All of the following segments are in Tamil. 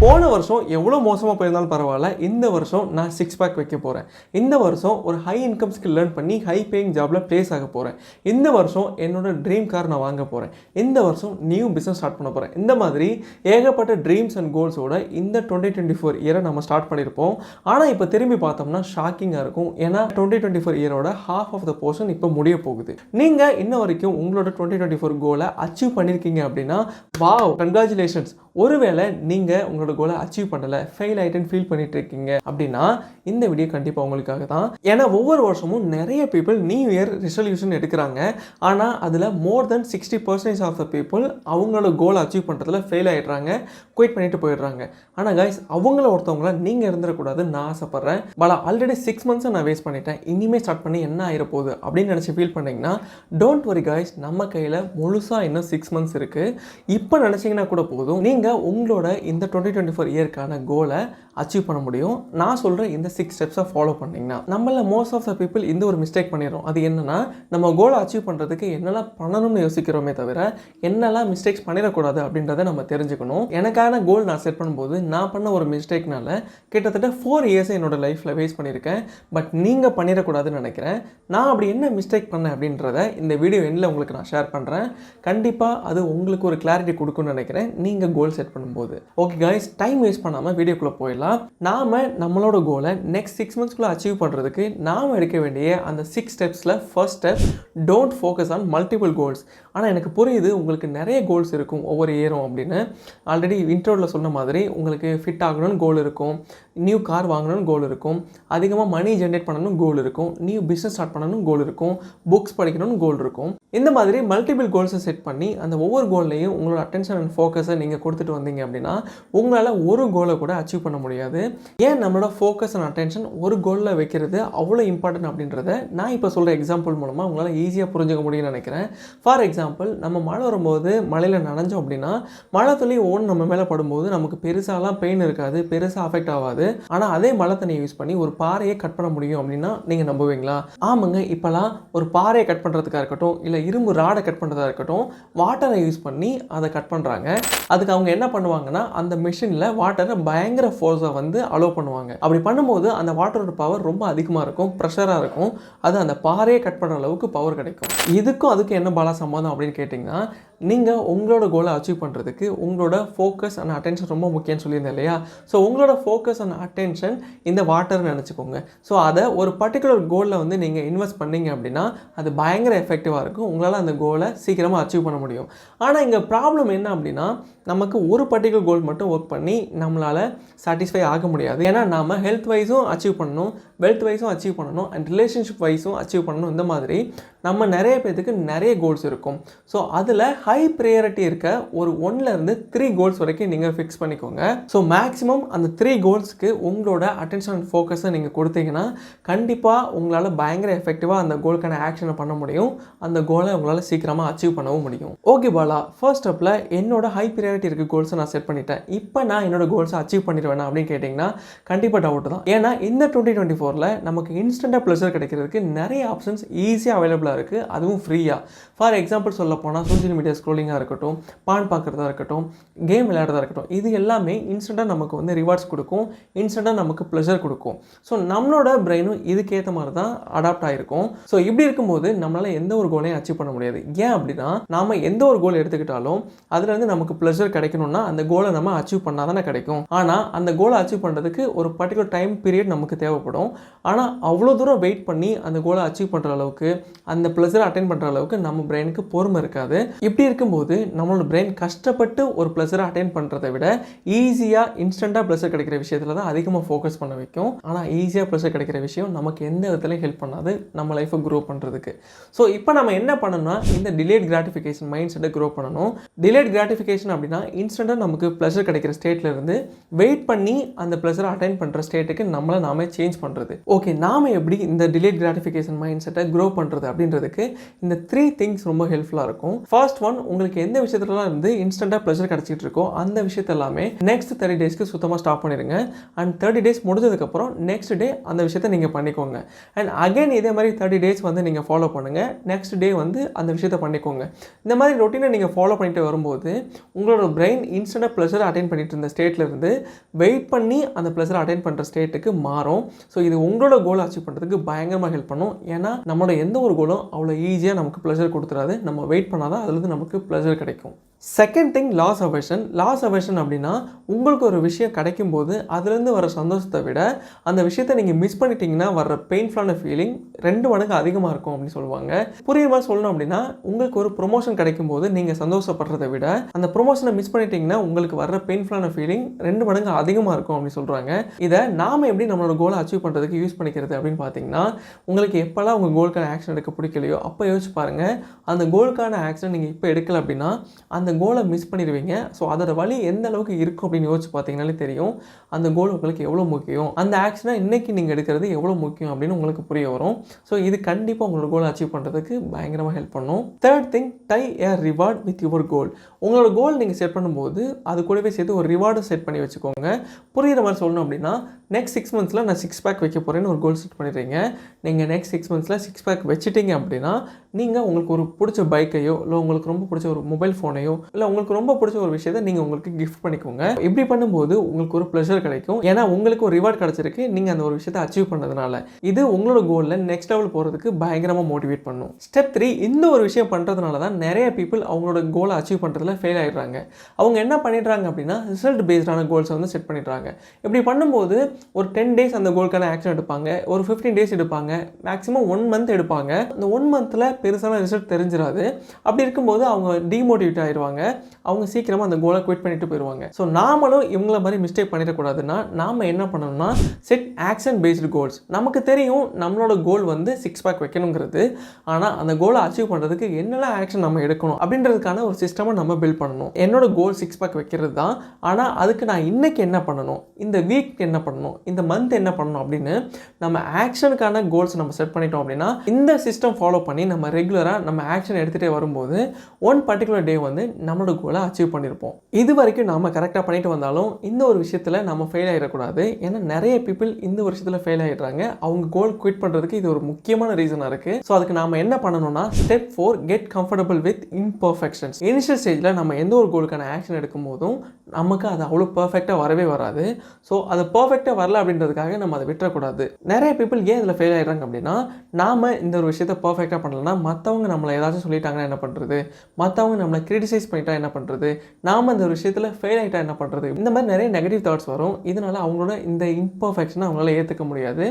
போன வருஷம் எவ்வளோ மோசமாக போயிருந்தாலும் பரவாயில்ல, இந்த வருஷம் நான் 6 பேக் வைக்க போகிறேன். இந்த வருஷம் ஒரு ஹை இன்கம் ஸ்கில் லேர்ன் பண்ணி ஹை பேயிங் ஜாபில் ப்ளேஸ் ஆக போகிறேன். இந்த வருஷம் என்னோட ட்ரீம் கார் நான் வாங்க போகிறேன். இந்த வருஷம் நியூ பிஸ்னஸ் ஸ்டார்ட் பண்ண போகிறேன். இந்த மாதிரி ஏகப்பட்ட ட்ரீம்ஸ் அண்ட் கோல்ஸோட இந்த 2024 இயரை நம்ம ஸ்டார்ட் பண்ணியிருப்போம். ஆனால் இப்போ திரும்பி பார்த்தோம்னா ஷாக்கிங்காக இருக்கும். ஏன்னா 2024 இயரோட ஹாஃப் ஆஃப் த போர்ஷன் இப்போ முடிய போகுது. நீங்கள் இன்ன வரைக்கும் உங்களோட 2024 கோலை அச்சீவ் பண்ணியிருக்கீங்க அப்படின்னா வாவ், கங்க்ராச்சுலேஷன்ஸ். ஒருவேளை நீங்கள் உங்களோட கோலை அச்சீவ் பண்ணலை, ஃபெயில் ஆகிட்டுன்னு ஃபீல் பண்ணிட்டு இருக்கீங்க அப்படின்னா இந்த வீடியோ கண்டிப்பாக உங்களுக்காக தான். ஏன்னா ஒவ்வொரு வருஷமும் நிறைய பீப்புள் நியூ இயர் ரெசல்யூஷன் எடுக்கிறாங்க. ஆனால் அதில் மோர் தென் 60% ஆஃப் த பீப்புள் அவங்களோட கோலை அச்சீவ் பண்ணுறதுல ஃபெயில் ஆகிடுறாங்க, குயிட் பண்ணிட்டு போயிடுறாங்க. ஆனால் கைஸ், அவங்கள ஒருத்தவங்கள நீங்கள் இருந்துடக்கூடாதுன்னு நான் ஆசைப்பட்றேன். பட் ஆல்ரெடி 6 மந்த்ஸை நான் வேஸ்ட் பண்ணிட்டேன், இனிமேல் ஸ்டார்ட் பண்ணி என்ன ஆகிடப்போகுது அப்படின்னு நினச்சி ஃபீல் பண்ணிங்கன்னா டோன்ட் வரி கைஸ், நம்ம கையில் முழுசாக இன்னும் 6 மந்த்ஸ் இருக்குது. இப்போ நினச்சிங்கன்னா கூட போதும், நீங்கள் உங்களோட இந்த 2024 இயர்க்கான கோலை அச்சீவ் பண்ண முடியும். நான் சொல்கிற இந்த 6 ஸ்டெப்ஸை ஃபாலோ பண்ணிங்கன்னா நம்மள மோஸ்ட் ஆஃப் த பீப்புள் இந்த ஒரு மிஸ்டேக் பண்ணிடுறோம். அது என்னென்னா, நம்ம கோலை அச்சீவ் பண்ணுறதுக்கு என்னெல்லாம் பண்ணணும்னு யோசிக்கிறோமே தவிர என்னெல்லாம் மிஸ்டேக்ஸ் பண்ணிடக்கூடாது அப்படின்றத நம்ம தெரிஞ்சுக்கணும். எனக்கான கோல் நான் செட் பண்ணும்போது நான் பண்ண ஒரு மிஸ்டேக்னால கிட்டத்தட்ட 4 இயர்ஸை என்னோட லைஃப்பில் வேஸ்ட் பண்ணியிருக்கேன். பட் நீங்கள் பண்ணிடக்கூடாதுன்னு நினைக்கிறேன். நான் அப்படி என்ன மிஸ்டேக் பண்ணேன் அப்படின்றத இந்த வீடியோ எண்டில் உங்களுக்கு நான் ஷேர் பண்ணுறேன். கண்டிப்பாக அது உங்களுக்கு ஒரு கிளாரிட்டி கொடுக்குன்னு நினைக்கிறேன் நீங்கள் கோல் செட் பண்ணும்போது. ஓகே கைஸ், டைம் வேஸ்ட் பண்ணாமல் வீடியோக்குள்ளே போயிடலாம். நாம் நம்மளோட கோலை நெக்ஸ்ட் 6 மந்த்ஸ்க்குள்ளே அச்சீவ் பண்ணுறதுக்கு நாம் எடுக்க வேண்டிய அந்த 6 ஸ்டெப்ஸில் first step, don't focus on multiple goals. ஆனால் எனக்கு புரியுது உங்களுக்கு நிறைய கோல்ஸ் இருக்கும் ஒவ்வொரு இயரும் அப்படின்னு. ஆல்ரெடி இன்ட்ரோவில் சொன்ன மாதிரி உங்களுக்கு ஃபிட் ஆகணும்னு கோல் இருக்கும், நியூ கார் வாங்கணும்னு கோல் இருக்கும், அதிகமாக மணி ஜென்ரேட் பண்ணணும் கோல் இருக்கும், நியூ பிஸ்னஸ் ஸ்டார்ட் பண்ணணும் கோல் இருக்கும், புக்ஸ் படிக்கணும்னு கோல் இருக்கும். இந்த மாதிரி மல்டிபிள் கோல்ஸை செட் பண்ணி அந்த ஒவ்வொரு கோல்லையும் உங்களோட அட்டென்ஷன் அண்ட் ஃபோக்கஸை நீங்கள் கொடுத்துட்டு வந்தீங்க அப்படின்னா உங்களால் ஒரு கோலை கூட அச்சீவ் பண்ண முடியாது. ஏன் நம்மளோட ஃபோக்கஸ் அண்ட் அட்டென்ஷன் ஒரு கோலில் வைக்கிறது அவ்வளோ இம்பார்ட்டன்ட் அப்படின்றத நான் இப்போ சொல்கிற எக்ஸாம்பிள் மூலமாக உங்களால் ஈஸியாக புரிஞ்சுக்க முடியும்னு நினைக்கிறேன். ஃபார் எக்ஸாம்பிள், நம்ம மழை வரும்போது மழையில் நனைஞ்சோம் அப்படின்னா மழை துளி ஒன்று நம்ம மேலே படும்போது நமக்கு பெருசாலாம் பெயின் இருக்காது, பெருசாக அஃபெக்ட் ஆகாது. ஆனால் அதே மழை தண்ணியை யூஸ் பண்ணி ஒரு பாறையை கட் பண்ண முடியும் அப்படின்னா நீங்கள் நம்புவீங்களா? ஆமாங்க, இப்போலாம் ஒரு பாறையை கட் பண்ணுறதுக்காக இருக்கட்டும், இல்லை இரும்பு ராடை கட் பண்ணுறதா இருக்கட்டும், வாட்டரை யூஸ் பண்ணி அதை கட் பண்ணுறாங்க. அதுக்கு அவங்க என்ன பண்ணுவாங்கன்னா, அந்த மிஷினில் வாட்டரை பயங்கர ஃபோர்ஸாக வந்து அலோவ் பண்ணுவாங்க. அப்படி பண்ணும்போது அந்த வாட்டரோட பவர் ரொம்ப அதிகமாக இருக்கும், ப்ரெஷராக இருக்கும். அது அந்த பாறையை கட் பண்ணுற அளவுக்கு பவர் கிடைக்கும். இதுக்கும் அதுக்கும் என்ன பாலா சம்பந்தம் அப்படின்னு கேட்டிங்கன்னா, நீங்கள் உங்களோட கோலை அச்சீவ் பண்ணுறதுக்கு உங்களோட ஃபோக்கஸ் அண்ட் அட்டென்ஷன் ரொம்ப முக்கியம்னு சொல்லியிருந்தேன் இல்லையா? ஸோ உங்களோட ஃபோக்கஸ் அண்ட் அட்டென்ஷன் இந்த வாட்டர்னு நினச்சிக்கோங்க. ஸோ அதை ஒரு பர்டிகுலர் கோலில் வந்து நீங்கள் இன்வெஸ்ட் பண்ணிங்க அப்படின்னா அது பயங்கர எஃபெக்டிவாக இருக்கும். உங்களால் அந்த கோலை சீக்கிரமாக அச்சீவ் பண்ண முடியும். ஆனால் இங்கே ப்ராப்ளம் என்ன அப்படின்னா, நமக்கு ஒரு பர்டிகுலர் கோல் மட்டும் ஒர்க் பண்ணி நம்மளால் சாட்டிஸ்ஃபை ஆக முடியாது. ஏன்னா நாம் ஹெல்த் வைஸும் அச்சீவ் பண்ணணும், வெல்த் வைஸும் அச்சீவ் பண்ணணும், அண்ட் ரிலேஷன்ஷிப் வைஸும் அச்சீவ் பண்ணணும். இந்த மாதிரி நம்ம நிறைய பேருக்கு நிறைய கோல்ஸ் இருக்கும். ஸோ அதில் ஹை ப்ரையாரிட்டி இருக்க ஒரு 1லேருந்து 3 கோல்ஸ் வரைக்கும் நீங்கள் ஃபிக்ஸ் பண்ணிக்கோங்க. ஸோ மேக்ஸிமம் அந்த 3 கோல்ஸ்க்கு உங்களோட அட்டென்ஷன் அண்ட் ஃபோக்கஸை நீங்கள் கொடுத்தீங்கன்னா கண்டிப்பாக உங்களால் பயங்கர எஃபெக்டிவாக அந்த கோலுக்கான ஆக்ஷனை பண்ண முடியும். அந்த கோலை உங்களால் சீக்கிரமாக அச்சீவ் பண்ணவும் முடியும். ஓகே பாலா, ஃபர்ஸ்ட் ஸ்டெப்பில் என்னோட ஹை ப்ரையாரிட்டி இருக்க கோல்ஸை நான் செட் பண்ணிட்டேன், இப்போ நான் என்னோட கோல்ஸை அச்சீவ் பண்ணிடுவேன் அப்படின்னு கேட்டிங்கன்னா கண்டிப்பாக டவுட் தான். ஏன்னா இந்த 2024ல் நமக்கு இன்ஸ்டண்ட்டாக ப்ளஷர் கிடைக்கிறதுக்கு நிறைய ஆப்ஷன்ஸ் ஈஸியாக அவைலபிளாக இருக்குது, அதுவும் ஃப்ரீயாக. ஃபார் எக்ஸாம்பிள் சொல்ல போனால் சோஷியல் மீடியா ஸ்க்ரோலிங்காக இருக்கட்டும், பான் பார்க்குறதா இருக்கட்டும், கேம் விளையாடுறதா இருக்கட்டும், இது எல்லாமே இன்ஸ்டண்ட்டாக நமக்கு வந்து ரிவார்ட்ஸ் கொடுக்கும், இன்ஸ்டண்ட்டாக நமக்கு ப்ளஷர் கொடுக்கும். ஸோ நம்மளோட பிரெயினும் இதுக்கேற்ற மாதிரி தான் அடாப்ட் ஆகிருக்கும். ஸோ இப்படி இருக்கும்போது நம்மளால் எந்த ஒரு கோலையும் அச்சீவ் பண்ண முடியாது. ஏன் அப்படின்னா, நாம் எந்த ஒரு கோல் எடுத்துக்கிட்டாலும் அதுலேருந்து நமக்கு ப்ளஷர் கிடைக்கணும்னா அந்த கோலை நம்ம அச்சீவ் பண்ணால் தானே கிடைக்கும். ஆனால் அந்த கோலை அச்சீவ் பண்ணுறதுக்கு ஒரு பர்டிகுலர் டைம் பீரியட் நமக்கு தேவைப்படும். ஆனால் அவ்வளோ தூரம் வெயிட் பண்ணி அந்த கோலை அச்சீவ் பண்ணுற அளவுக்கு, அந்த ப்ளஷரை அட்டென்ட் பண்ணுற அளவுக்கு நம்ம பிரெயினுக்கு பொறுமை இருக்காது. இப்படி இருக்கும்போது நம்மளோட பிரெயின் கஷ்டப்பட்டு ஒரு ப்ளஷரை அட்டென்ட் பண்ணுறதை விட ஈஸியாக இன்ஸ்டண்ட்டாக ப்ளஷர் கிடைக்கிற விஷயத்தில் தான் அதிகமாக ஃபோக்கஸ் பண்ண வைக்கும். ஆனால் ஈஸியாக ப்ளஷர் கிடைக்கிற விஷயம் நமக்கு எந்த விதத்துலையும் ஹெல்ப் பண்ணாது நம்ம லைஃப்பை க்ரோ பண்ணுறதுக்கு. ஸோ இப்போ நம்ம என்ன பண்ணணும்னா, இந்த டிலேட் கிராட்டிஃபிகேஷன் மைண்ட் செட்டை க்ரோ பண்ணணும். டிலேட் கிராட்டிஃபிகேஷன் அப்படின்னா இன்ஸ்டண்ட்டாக நமக்கு ப்ளஷர் கிடைக்கிற ஸ்டேட்லேருந்து வெயிட் பண்ணி அந்த ப்ளஷரை அட்டென்ட் பண்ணுற ஸ்டேட்டுக்கு நம்மளை நாமே சேஞ்ச் பண்ணுறது. ஓகே, நாம் எப்படி இந்த டிலேட் கிராட்டிஃபிகேஷன் மைண்ட் செட்டை க்ரோ பண்ணுறது அப்படின்றதுக்கு இந்த 3 திங்ஸ் ரொம்ப ஹெல்ப்ஃபுல்லாக இருக்கும். ஃபர்ஸ்ட் ஒன், உங்களுக்கு எந்த விஷயத்துலலாம் இருந்து இன்ஸ்டண்ட்டாக ப்ளஷர் கிடச்சிட்டு இருக்கோ அந்த விஷயத்த எல்லாமே நெக்ஸ்ட் 30 டேஸ்க்கு சுத்தமாக ஸ்டாப் பண்ணிடுங்க. அண்ட் 30 டேஸ் முடிஞ்சதுக்கப்புறம் நெக்ஸ்ட் டே அந்த விஷயத்தை நீங்கள் பண்ணிக்கோங்க. அண்ட் அகைன் இதே மாதிரி 30 டேஸ் வந்து நீங்கள் ஃபாலோ பண்ணுங்கள். நெக்ஸ்ட் டே வந்து அந்த விஷயத்தை பண்ணிக்கோங்க. இந்த மாதிரி ரொட்டீனை நீங்கள் ஃபாலோ பண்ணிட்டு வரும்போது உங்களோட உங்களோட பிரெயின் இன்ஸ்டன்டாக ப்ளஷர் அட்டைன் பண்ணிட்டு இருந்த ஸ்டேட்லேருந்து வெயிட் பண்ணி அந்த ப்ளஷர் அட்டைன் பண்ணுற ஸ்டேட்டுக்கு மாறும். ஸோ இது உங்களோட கோலை அச்சீவ் பண்ணுறதுக்கு பயங்கரமாக ஹெல்ப் பண்ணும். ஏன்னா நம்மளோட எந்த ஒரு கோலும் அவ்வளோ ஈஸியாக நமக்கு ப்ளஷர் கொடுத்துறாது. நம்ம வெயிட் பண்ணாதான் அதுலேருந்து நமக்கு ப்ளஷர் கிடைக்கும். Second thing, loss aversion. Loss aversion அப்படின்னா உங்களுக்கு ஒரு விஷயம் கிடைக்கும் போது அதுலேருந்து வர சந்தோஷத்தை விட அந்த விஷயத்தை நீங்கள் மிஸ் பண்ணிட்டீங்கன்னா வர பெயின்ஃபுல்லான ஃபீலிங் 2 மடங்கு அதிகமாக இருக்கும் அப்படின்னு சொல்லுவாங்க. புரியுற மாதிரி சொல்லணும் அப்படின்னா, உங்களுக்கு ஒரு ப்ரொமோஷன் கிடைக்கும் போது நீங்கள் சந்தோஷப்படுறதை விட அந்த ப்ரொமோஷனை மிஸ் பண்ணிட்டீங்கன்னா உங்களுக்கு வர பெயின்ஃபுல்லான ஃபீலிங் 2 மடங்கு அதிகமாக இருக்கும் அப்படின்னு சொல்கிறாங்க. இதை நாம் எப்படி நம்மளோட கோலை அச்சீவ் பண்ணுறதுக்கு யூஸ் பண்ணிக்கிறது அப்படின்னு பார்த்தீங்கன்னா, உங்களுக்கு எப்போல்லாம் உங்கள் கோலுக்கான ஆக்ஷன் எடுக்க பிடிக்கலையோ அப்போ யோசிச்சு பாருங்கள். அந்த கோலுக்கான ஆக்ஷன் நீங்கள் இப்போ எடுக்கலை அப்படின்னா அந்த கோலை மிஸ் பண்ணிடுவீங்க. ஸோ அதோட வழி எந்த அளவுக்கு இருக்கும் அப்படின்னு யோசிச்சு பார்த்தீங்கன்னாலே தெரியும் அந்த கோல் உங்களுக்கு எவ்வளோ முக்கியம், அந்த ஆக்ஷனை இன்றைக்கி நீங்கள் எடுக்கிறது எவ்வளோ முக்கியம் அப்படின்னு உங்களுக்கு புரிய வரும். ஸோ இது கண்டிப்பாக உங்களோட கோலை அச்சீவ் பண்ணுறதுக்கு பயங்கரமாக ஹெல்ப் பண்ணும். Third thing, tie a reward with your goal. உங்களோட கோல் நீங்கள் செட் பண்ணும்போது அது கூடவே சேர்த்து ஒரு ரிவார்டு செட் பண்ணி வச்சுக்கோங்க. புரிகிற மாதிரி சொல்லணும் அப்படின்னா, நெக்ஸ்ட் 6 மந்த்ஸில் நான் 6 பேக் வைக்க போகிறேன்னு ஒரு கோல் செட் பண்ணிடுறீங்க. நீங்கள் நெக்ஸ்ட் 6 மந்த்ஸில் 6 பேக் வச்சுட்டீங்க அப்படின்னா நீங்கள் உங்களுக்கு ஒரு பிடிச்ச பைக்கையோ இல்லை உங்களுக்கு ரொம்ப பிடிச்ச ஒரு மொபைல் ஃபோனையோ இல்லை உங்களுக்கு ரொம்ப பிடிச்ச ஒரு விஷயத்தை நீங்கள் உங்களுக்கு கிஃப்ட் பண்ணிக்கோங்க. இப்படி பண்ணும்போது உங்களுக்கு ஒரு ப்ளஷர் கிடைக்கும். ஏன்னா உங்களுக்கு ஒரு ரிவார்ட் கிடச்சிருக்கு நீங்கள் அந்த ஒரு விஷயத்தை அச்சீவ் பண்ணதுனால. இது உங்களோட கோலில் நெக்ஸ்ட் லெவல் போகிறதுக்கு பயங்கரமாக மோட்டிவேட் பண்ணும். ஸ்டெப் 3, இந்த ஒரு விஷயம் பண்ணுறதுனால தான் நிறைய பீப்புள் அவங்களோட கோலை அச்சீவ் பண்ணுறதுல ஃபெயில் ஆகிடுறாங்க. அவங்க என்ன பண்ணிடுறாங்க அப்படின்னா, ரிசல்ட் பேஸ்டான கோல்ஸை வந்து செட் பண்ணிடுறாங்க. இப்படி பண்ணும்போது ஒரு 10 டேஸ் அந்த கோலுக்கான ஆக்ஷன் எடுப்பாங்க, ஒரு 15 டேஸ் எடுப்பாங்க, மேக்ஸிமம் 1 மந்த் எடுப்பாங்க. அந்த 1 மந்தில் பெருசான ரிசல்ட் தெரிஞ்சிடாது. அப்படி இருக்கும்போது அவங்க டிமோட்டிவேட் ஆகிடுவாங்க. அவங்க சீக்கிரமாக அந்த கோலை குவிட் பண்ணிட்டு போயிடுவாங்க. ஸோ நாமளும் இவங்கள மாதிரி மிஸ்டேக் பண்ணிடக்கூடாதுன்னா நாம் என்ன பண்ணணும்னா, செட் ஆக்ஷன் பேஸ்டு கோல்ஸ். நமக்கு தெரியும் நம்மளோட கோல் வந்து 6 பேக் வைக்கணுங்கிறது. ஆனால் அந்த கோலை அச்சீவ் பண்ணுறதுக்கு என்னெல்லாம் ஆக்ஷன் நம்ம எடுக்கணும் அப்படின்றதுக்கான ஒரு சிஸ்டமை நம்ம பில்ட் பண்ணணும். என்னோட கோல் 6 பேக் வைக்கிறது தான். ஆனால் அதுக்கு நான் இன்னைக்கு என்ன பண்ணணும், இந்த வீக் என்ன பண்ணணும், இந்த மந்த் என்ன பண்ணணும் அப்படின்னு நம்ம ஆக்ஷனுக்கான கோல்ஸ் நம்ம செட் பண்ணிட்டோம் அப்படின்னா இந்த சிஸ்டம் ஃபாலோ பண்ணி நம்ம ரெகுலராக நம்ம ஆக்ஷன் எடுத்துகிட்டே வரும்போது ஒன் பர்டிகுலர் டே வந்து நம்மளோட கோலை அச்சீவ் பண்ணியிருப்போம். இது வரைக்கும் நாம் கரெக்டாக பண்ணிட்டு வந்தாலும் இந்த ஒரு விஷயத்தில் நம்ம ஃபெயில் ஆகிடக்கூடாது. ஏன்னா நிறைய பீப்புள் இந்த ஒரு விஷயத்தில் ஃபெயில் ஆகிடுறாங்க. அவங்க கோல் குவிட் பண்ணுறதுக்கு இது ஒரு முக்கியமான ரீசனாக இருக்குது. ஸோ அதுக்கு நாம் என்ன பண்ணணும்னா, step 4, get comfortable with imperfections. Initial ஸ்டேஜில் நம்ம எந்த ஒரு கோலுக்கான ஆக்ஷன் எடுக்கும் போதும் நமக்கு அது அவ்வளோ பர்ஃபெக்டாக வரவே வராது. ஸோ அது பர்ஃபெக்டாக வரல அப்படின்றதுக்காக நம்ம அதை விட்டுறக்கூடாது. நிறைய பீப்புள் ஏன் இதில் ஃபெயில் ஆகிடுறாங்க அப்படின்னா, நாம் இந்த ஒரு விஷயத்தை பர்ஃபெக்டாக பண்ணலன்னா மற்றவங்க நம்மளை ஏதாச்சும் சொல்லிட்டாங்கன்னா என்ன பண்ணுறது, மற்றவங்க நம்மளை கிரிட்டிசைஸ் பண்ணிட்டா என்ன பண்ணுறது, நாம் இந்த ஒரு விஷயத்தில் ஃபெயில் ஆகிட்டா என்ன பண்ணுறது, இந்த மாதிரி நிறைய நெகட்டிவ் தாட்ஸ் வரும். இதனால் அவங்களோட இந்த இம்பர்ஃபெக்ஷனை அவங்களால ஏற்றுக்க முடியாது.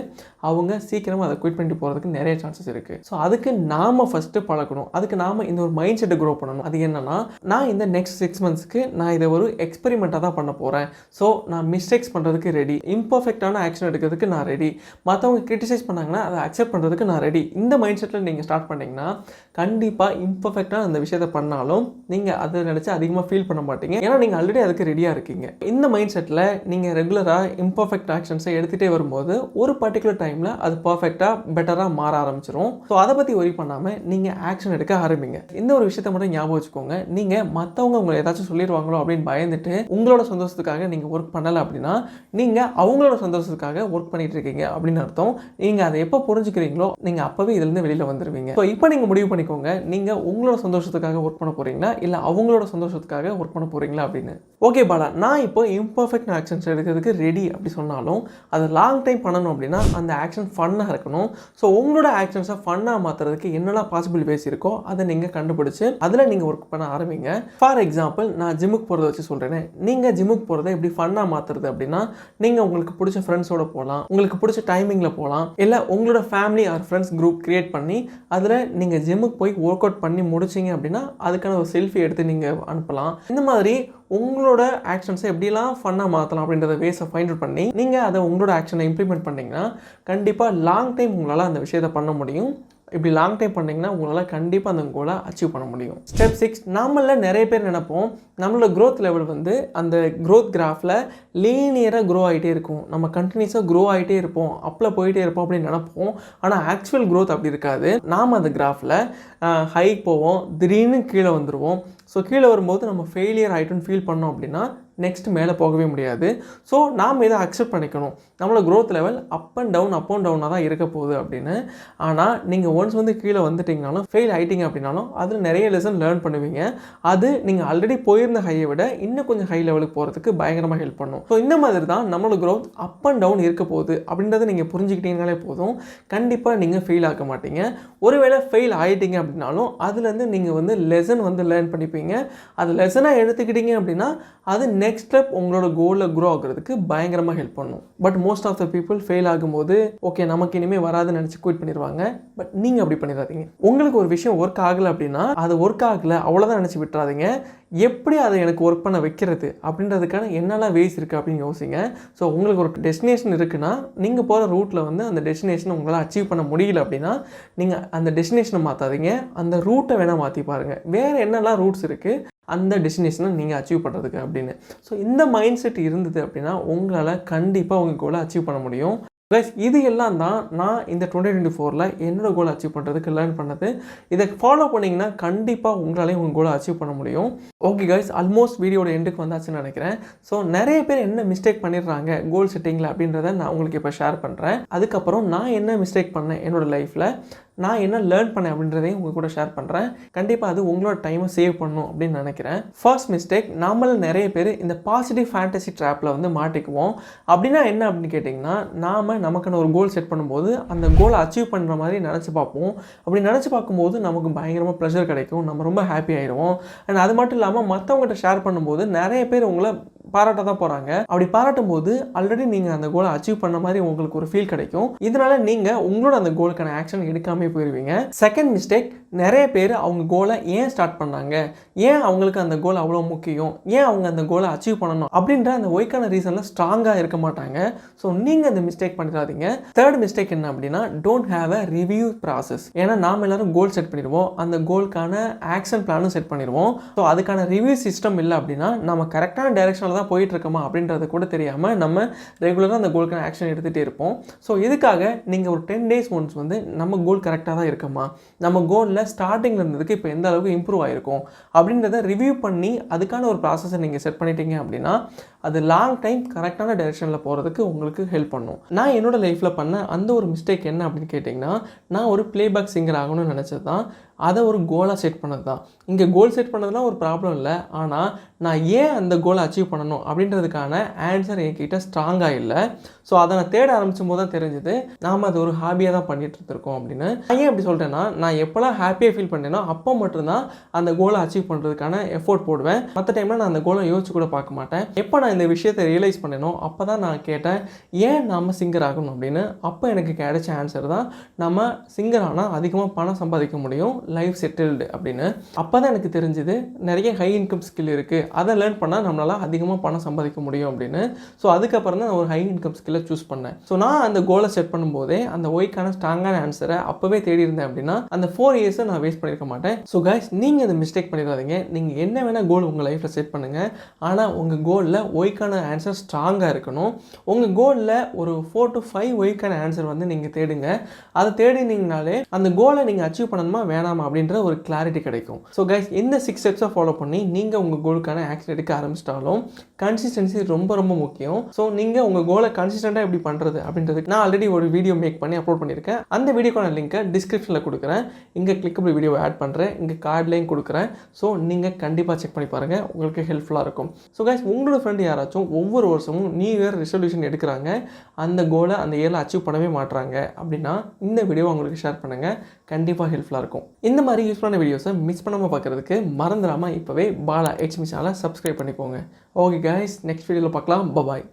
அவங்க சீக்கிரமாக அதை குவிட் பண்ணிட்டு போகிறதுக்கு நிறைய சான்சஸ் இருக்குது. ஸோ அதுக்கு நாம் ஃபஸ்ட்டு பழக்கணும். அதுக்கு நாம் இந்த ஒரு மைண்ட் செட்டை க்ரோ பண்ணணும். அது என்னன்னா, நான் இந்த நெக்ஸ்ட் 6 மந்த்ஸ்க்கு நான் இதை ஒரு எக்ஸ்பெரிமெண்ட்டாக தான் பண்ண போகிறேன். ஸோ நான் மிஸ்டேக்ஸ் பண்ணுறதுக்கு ரெடி, இம்பர்ஃபெக்டான ஆக்ஷன் எடுக்கிறதுக்கு நான் ரெடி, மற்றவங்க கிரிட்டிசைஸ் பண்ணாங்கன்னா அதை அக்செப்ட் பண்ணுறதுக்கு நான் ரெடி. இந்த மைண்ட் செட்டில் நீங்கள் ஸ்டார்ட் பண்ணிங்கன்னா கண்டிப்பாக இம்பர்ஃபெக்டாக அந்த விஷயத்தை பண்ணாலும் நீங்கள் அதை நினச்சி அதிகமாக ஃபீல் பண்ண மாட்டீங்க. ஏன்னா நீங்கள் ஆல்ரெடி அதுக்கு ரெடியாக இருக்கீங்க. இந்த மைண்ட் செட்டில் நீங்கள் ரெகுலராக இம்பர்ஃபெக்ட் ஆக்ஷன்ஸை எடுத்துகிட்டே வரும்போது ஒரு பர்டிகுலர் டைமில் அது பர்ஃபெக்டாக பெட்டராக மாற ஆரம்பிச்சிடும். ஸோ அதை பற்றி ஒரி பண்ணாமல் நீங்கள் ஆக்ஷன் எடுக்க ஆரம்பிங்க. இந்த ஒரு விஷயத்தை மட்டும் ஞாபகம் வச்சுக்கோங்க. நீங்கள் மற்றவங்க உங்களை ஏதாச்சும் சொல்லிடுவாங்களோ அப்படின்னு பயந்துட்டு உங்களோட சந்தோஷத்துக்காக நீங்கள் ஒர்க் பண்ணலை அப்படின்னா நீங்கள் அவங்களோட சந்தோஷத்துக்காக ஒர்க் பண்ணிட்டு இருக்கீங்க அப்படின்னு அர்த்தம். நீங்கள் அதை எப்போ புரிஞ்சுக்கிறீங்களோ நீங்கள் அப்போவே இதுலேருந்து வெளியில் வந்துடுவீங்க. ஸோ இப்போ நீங்கள் முடிவு பண்ணிக்கோங்க, நீங்கள் உங்களோட சந்தோஷத்துக்காக ஒர்க் பண்ண போகிறீங்களா இல்லை அவங்களோட சந்தோஷத்துக்காக ஒர்க் பண்ண போகிறீங்களா அப்படின்னு. ஓகே பாலா, நான் இப்போ இம்பர்ஃபெக்ட் ஆக்ஷன்ஸ் எடுக்கிறதுக்கு ரெடி அப்படி சொன்னாலும் அதை லாங் டைம் பண்ணணும் அப்படின்னா அந்த ஆக்ஷன் ஃபன்னாக இருக்கணும். ஸோ உங்களோட ஆக்ஷன்ஸை ஃபன்னாக மாற்றுறதுக்கு என்னெல்லாம் பாசிபிள் வேஸ் இருக்கோ அதை நீங்கள் கண்டுபிடிச்சு அதில் நீங்கள் ஒர்க் பண்ண ஆரம்பிங்க. ஃபார் எக்ஸாம்பிள், நான் ஜிம்முக்கு போகிறத வச்சு சொல்கிறேன். நீங்கள் ஜிம்முக்கு போகிறத எப்படி ஃபன்னாக மாற்றுறது அப்படின்னா, நீங்கள் உங்களுக்கு பிடிச்ச ஃப்ரெண்ட்ஸோட போகலாம், உங்களுக்கு பிடிச்ச டைமிங்கில் போகலாம், இல்லை உங்களோட family or friends group create பண்ணி அதில் நீங்கள் ஜிம்முக்கு போய் ஒர்க் அவுட் பண்ணி முடிச்சிங்க அப்படின்னா அதுக்கான ஒரு செல்ஃபி எடுத்து நீங்கள் அனுப்பலாம். இந்த மாதிரி உங்களோட ஆக்ஷன்ஸை எப்படிலாம் ஃபன்னாக மாற்றலாம் அப்படின்றத வேஸை ஃபைண்ட் அவுட் பண்ணி நீங்கள் அதை உங்களோட ஆக்ஷனை இம்ப்ளிமெண்ட் பண்ணிங்கன்னா கண்டிப்பாக லாங் டைம் உங்களால் அந்த விஷயத்தை பண்ண முடியும். இப்படி லாங் டைம் பண்ணிங்கன்னா உங்களால் கண்டிப்பாக அந்த கோலை அச்சீவ் பண்ண முடியும். ஸ்டெப் 6, நம்மள நிறைய பேர் நினைப்போம் நம்மளோட க்ரோத் லெவல் வந்து அந்த க்ரோத் கிராஃபில் லீனியராக க்ரோ ஆகிட்டே இருக்கும், நம்ம கண்டினியூஸாக க்ரோ ஆகிட்டே இருப்போம், அப்பில் போயிட்டே இருப்போம் அப்படின்னு நினைப்போம். ஆனால் ஆக்சுவல் க்ரோத் அப்படி இருக்காது. நாம் அந்த கிராஃபில் ஹை போவோம், திடீர்னு கீழே வந்துடுவோம். ஸோ கீழே வரும்போது நம்ம ஃபெயிலியர் ஆகிட்டோன்னு ஃபீல் பண்ணோம் அப்படின்னா நெக்ஸ்ட் மேலே போகவே முடியாது. ஸோ நாம் இதை அக்செப்ட் பண்ணிக்கணும். நம்மளோட க்ரோத் லெவல் அப் அண்ட் டவுனாக தான் இருக்க போகுது அப்படின்னு. ஆனால் நீங்கள் ஒன்ஸ் வந்து கீழே வந்துட்டிங்கனாலும் ஃபெயில் ஆகிட்டீங்க அப்படின்னாலும் அதில் நிறைய லெசன் லேர்ன் பண்ணுவீங்க. அது நீங்கள் ஆல்ரெடி போயிருந்த ஹையை விட இன்னும் கொஞ்சம் ஹை லெவலுக்கு போகிறதுக்கு பயங்கரமாக ஹெல்ப் பண்ணும். ஸோ இந்த மாதிரி தான் நம்மளோட க்ரோத் அப் அண்ட் டவுன் இருக்க போகுது அப்படின்றத நீங்கள் புரிஞ்சுக்கிட்டீங்கனாலே போதும். கண்டிப்பாக நீங்கள் ஃபெயில் ஆக மாட்டீங்க. ஒருவேளை ஃபெயில் ஆகிட்டீங்க அப்படின்னாலும் அதுலேருந்து நீங்கள் வந்து லெசன் வந்து லேர்ன் பண்ணிப்பீங்க. அது லெசனாக எடுத்துக்கிட்டீங்க அப்படின்னா அது நெக்ஸ்ட் ஸ்டெப் உங்களோட கோலில் க்ரோ ஆகிறதுக்கு பயங்கரமாக ஹெல்ப் பண்ணும். But most of the people fail ஆகும்போது ஓகே நமக்கு இனிமேல் வராதுன்னு நினச்சி குயிட் பண்ணிடுவாங்க. பட் நீங்கள் அப்படி பண்ணிடாதீங்க. உங்களுக்கு ஒரு விஷயம் ஒர்க் ஆகலை அப்படின்னா அது ஒர்க் ஆகலை அவ்வளோதான் நினச்சி விட்டுறாதீங்க. எப்படி அதை எனக்கு ஒர்க் பண்ண வைக்கிறது அப்படின்றதுக்கான என்னெல்லாம் வேஸ் இருக்குது அப்படின்னு யோசிங்க. ஸோ உங்களுக்கு ஒரு டெஸ்டினேஷன் இருக்குன்னா நீங்கள் போகிற ரூட்டில் வந்து அந்த டெஸ்டினேஷனை உங்களால் அச்சீவ் பண்ண முடியல அப்படின்னா நீங்கள் அந்த டெஸ்டினேஷனை மாற்றாதீங்க, அந்த ரூட்டை வேணால் மாற்றி பாருங்கள். வேறு என்னெல்லாம் ரூட்ஸ் இருக்குது அந்த டெஸ்டினேஷனை நீங்கள் அச்சீவ் பண்ணுறதுக்கு அப்படின்னு. ஸோ இந்த மைண்ட் செட் இருந்தது அப்படின்னா உங்களால் கண்டிப்பாக உங்கள் கோலை அச்சீவ் பண்ண முடியும். கைஸ் இது எல்லாம் தான் நான் இந்த 2024 என்னோடய கோலை அச்சீவ் பண்ணுறதுக்கு லேர்ன் பண்ணது. இதை ஃபாலோ பண்ணிங்கன்னா கண்டிப்பாக உங்களாலேயும் உங்கள் கோலை அச்சீவ் பண்ண முடியும். ஓகே கைஸ், ஆல்மோஸ்ட் வீடியோட எண்டுக்கு வந்தாச்சுன்னு நினைக்கிறேன். ஸோ நிறைய பேர் என்ன மிஸ்டேக் பண்ணிடுறாங்க கோல் செட்டிங்கில் அப்படின்றத நான் உங்களுக்கு இப்போ ஷேர் பண்ணுறேன். அதுக்கப்புறம் நான் என்ன மிஸ்டேக் பண்ணேன் என்னோடய லைஃப்பில், நான் என்ன லேர்ன் பண்ணேன் அப்படின்றதையும் உங்கள் கூட ஷேர் பண்ணுறேன். கண்டிப்பாக அது உங்களோட டைமை சேவ் பண்ணணும் அப்படின்னு நினைக்கிறேன். ஃபர்ஸ்ட் மிஸ்டேக், நம்மள நிறைய பேர் இந்த பாசிட்டிவ் ஃபேண்டசி ட்ராப்பில் வந்து மாட்டிக்குவோம். அப்படின்னா என்ன அப்படின்னு கேட்டிங்கன்னா, நாம் நமக்கான ஒரு கோல் செட் பண்ணும்போது அந்த கோலை அச்சீவ் பண்ணுற மாதிரி நினச்சி பார்ப்போம். அப்படி நினச்சி பார்க்கும்போது நமக்கு பயங்கரமாக ப்ளஷர் கிடைக்கும், நம்ம ரொம்ப ஹாப்பி ஆகிடுவோம். அண்ட் அது மட்டும் இல்லாமல் மற்றவங்ககிட்ட ஷேர் பண்ணும்போது நிறைய பேர் உங்களை பாராட்ட தான் போகிறாங்க. அப்படி பாராட்டும் போது ஆல்ரெடி நீங்கள் அந்த கோலை அச்சீவ் பண்ண மாதிரி உங்களுக்கு ஒரு ஃபீல் கிடைக்கும். இதனால நீங்கள் உங்களோட அந்த கோலுக்கான ஆக்ஷன் எடுக்காமல் போயிடுவீங்க. செகண்ட் மிஸ்டேக், நிறைய பேர் அவங்க கோலை ஏன் ஸ்டார்ட் பண்ணாங்க, ஏன் அவங்களுக்கு அந்த கோல் அவ்வளோ முக்கியம், ஏன் அவங்க அந்த கோலை அச்சீவ் பண்ணணும் அப்படின்ற அந்த ஒய்க்கான ரீசனில் ஸ்ட்ராங்காக இருக்க மாட்டாங்க. ஸோ நீங்கள் அந்த மிஸ்டேக் பண்ணிடாதீங்க. தேர்ட் மிஸ்டேக் என்ன அப்படின்னா, don't have a review process. ஏன்னா நாம் எல்லாரும் கோல் செட் பண்ணிடுவோம், அந்த கோலுக்கான ஆக்ஷன் பிளானும் செட் பண்ணிடுவோம். ஸோ அதுக்கான ரிவ்யூ சிஸ்டம் இல்லை அப்படின்னா நம்ம கரெக்டான டைரக்ஷனில் தான் போயிட்டு இருக்கோமா அப்படின்றது கூட தெரியாமல் நம்ம ரெகுலராக அந்த கோலுக்கான ஆக்ஷன் எடுத்துகிட்டே இருப்போம். ஸோ இதுக்காக நீங்கள் ஒரு 10 days ஒன்ஸ் வந்து நம்ம கோல் கரெக்டாக தான் இருக்கமா, நம்ம கோலில் ஸ்டார்டிங்கில் இருந்ததுக்கு இப்போ எந்த அளவுக்கு இம்ப்ரூவ் ஆகிருக்கும் அப்படின்றத ரிவ்யூ பண்ணி அதுக்கான ஒரு ப்ராசஸை நீங்கள் செட் பண்ணிட்டீங்க அப்படின்னா அது லாங் டைம் கரெக்டான டைரெக்ஷனில் போகிறதுக்கு உங்களுக்கு ஹெல்ப் பண்ணும். நான் என்னோடய லைஃப்பில் பண்ண அந்த ஒரு மிஸ்டேக் என்ன அப்படின்னு கேட்டிங்கன்னா, நான் ஒரு ப்ளேபேக் சிங்கர் ஆகணும்னு நினச்சது தான், அதை ஒரு கோலாக செட் பண்ணது தான். இங்கே கோல் செட் பண்ணதுலாம் ஒரு ப்ராப்ளம் இல்லை, ஆனால் நான் ஏன் அந்த கோலை அச்சீவ் பண்ணணும் அப்படின்றதுக்கான ஆன்சர் என்கிட்ட ஸ்ட்ராங்காக இல்லை. ஸோ அதை நான் தேட ஆரம்பிச்சும் போது தான் தெரிஞ்சுது நாம் அது ஒரு ஹாபியாக தான் பண்ணிட்டு இருந்திருக்கோம் அப்படின்னு. நான் ஏன் அப்படி சொல்கிறேன்னா, நான் எப்போல்லாம் ஹாப்பியாக ஃபீல் பண்ணேனோ அப்போ மட்டும்தான் அந்த கோலை அச்சீவ் பண்ணுறதுக்கான எஃபோர்ட் போடுவேன். மற்ற டைமில் நான் அந்த கோலை யோசிச்சு கூட பார்க்க மாட்டேன். எப்போ நான் இந்த விஷயத்தை ரியலைஸ் பண்ணேனோ அப்போ தான் நான் கேட்டேன் ஏன் நாம் சிங்கர் ஆகணும் அப்படின்னு. அப்போ எனக்கு கிடைச்ச ஆன்சர் தான், நம்ம சிங்கர் ஆனால் அதிகமாக பணம் சம்பாதிக்க முடியும், லைஃப் செட்டில்டு அப்படின்னு. அப்போ தான் எனக்கு தெரிஞ்சுது நிறைய ஹை இன்கம் ஸ்கில் இருக்குது, அதை லேர்ன் பண்ணால் நம்மளால் அதிகமாக பணம் சம்பாதிக்க முடியும் அப்படின்னு. ஸோ அதுக்கப்புறம் தான் நான் ஒரு ஹை இன்கம் ஸ்கில்லை சூஸ் பண்ணேன். ஸோ நான் அந்த கோலை செட் பண்ணும்போதே அந்த ஒய்க்கான ஸ்ட்ராங்கான ஆன்சரை அப்போவே தேடி இருந்தேன் அப்படின்னா அந்த 4 years நான் வேஸ்ட் பண்ணியிருக்க மாட்டேன். ஸோ கைஸ், நீங்கள் இந்த மிஸ்டேக் பண்ணிடாதீங்க. நீங்கள் என்ன வேணால் கோல் உங்கள் லைஃப்பில் செட் பண்ணுங்கள், ஆனால் உங்கள் கோலில் ஒய்க்கான ஆன்சர் ஸ்ட்ராங்காக இருக்கணும். உங்கள் கோலில் ஒரு 4 to 5 ஒய்க்கான ஆன்சர் வந்து நீங்கள் தேடுங்க. அதை தேடினீங்கனாலே அந்த கோலை நீங்கள் அச்சீவ் பண்ணணுமா வேணாமா அப்படின்ற ஒரு கிளாரிட்டி கிடைக்கும். ஸோ கைஸ், இந்த 6 ஸ்டெப்ஸை ஃபாலோ பண்ணி நீங்கள் உங்கள் கோலுக்கான ஆக்ஷன் எடுக்க ஆரம்பிச்சிட்டாலும் கன்சிஸ்டன்சி ரொம்ப ரொம்ப முக்கியம். ஸோ நீங்கள் உங்கள் கோலை கன்சிஸ்டண்ட்டாக எப்படி பண்ணுறது அப்படின்றதுக்கு நான் ஆல்ரெடி ஒரு வீடியோ மேக் பண்ணி அப்லோட் பண்ணியிருக்கேன். அந்த வீடியோக்கான லிங்கை டிஸ்கிரிப்ஷனில் கொடுக்குறேன். இங்கே கிளிக்கபிள் வீடியோ ஆட் பண்ணுறேன், இங்கே கார்ட்லேயும் கொடுக்குறேன். ஸோ நீங்கள் கண்டிப்பாக செக் பண்ணி பாருங்கள், உங்களுக்கு ஹெல்ப்ஃபுல்லாக இருக்கும். ஸோ கைஸ், உங்களோட ஃப்ரெண்டு யாராச்சும் ஒவ்வொரு வருஷமும் நியூ இயர் ரெசல்யூஷன் எடுக்கிறாங்க, அந்த கோலை அந்த இயரில் அச்சீவ் பண்ணவே மாட்டுறாங்க அப்படின்னா இந்த வீடியோ உங்களுக்கு ஷேர் பண்ணுங்கள், கண்டிப்பாக ஹெல்ப்ஃபுல்லாக இருக்கும். இந்த மாதிரி யூஸ்ஃபுல்லான வீடியோஸை மிஸ் பண்ணாமல் பார்க்குறதுக்கு மறந்துடாமல் இப்போவே பாலா HM சேனலை சப்ஸ்கிரைப் பண்ணிக்கோங்க. ஓகே கைஸ், நெக்ஸ்ட் வீடியோவில் பார்க்கலாம். பாய்.